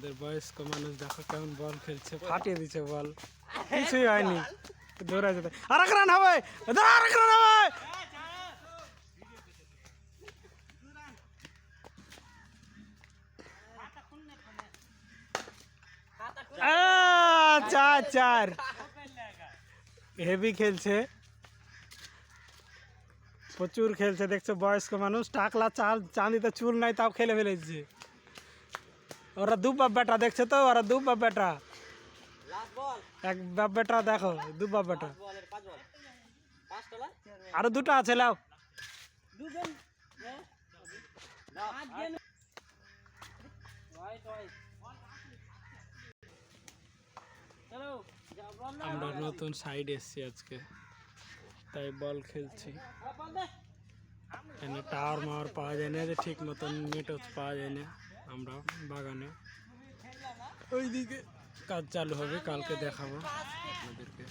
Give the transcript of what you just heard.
আমাদের বয়স্ক মানুষ দেখো কেমন বল খেলছে, ফাটিয়ে দিচ্ছে বল, কিছুই হয়নি, দৌড়া যেতে। আর এক রান হবে, আর এক রান হবে। চার চার, হেভি খেলছে, প্রচুর খেলছে দেখছো বয়স্ক মানুষ। টাকলা চাল চাঁদিতে চুল নাই তাও খেলে ফেলেছে। ওরা দু বাপ বেটা দেখছো তো, ওরা দু বাপ বেটা, এক বাপ বেটা দেখো, দু বাপ বেটা, আরো দুটো আছে লাও। আমরা নতুন সাইড এসছি আজকে, তাই বল খেলছি। এখানে টাওয়ার মাওয়ার পাওয়া যায় না, ঠিক মতন নেটও পাওয়া যায় না। আমরা বাগানে, ওইদিকে কাজ চালু হবে, কালকে দেখাবো আপনাদেরকে।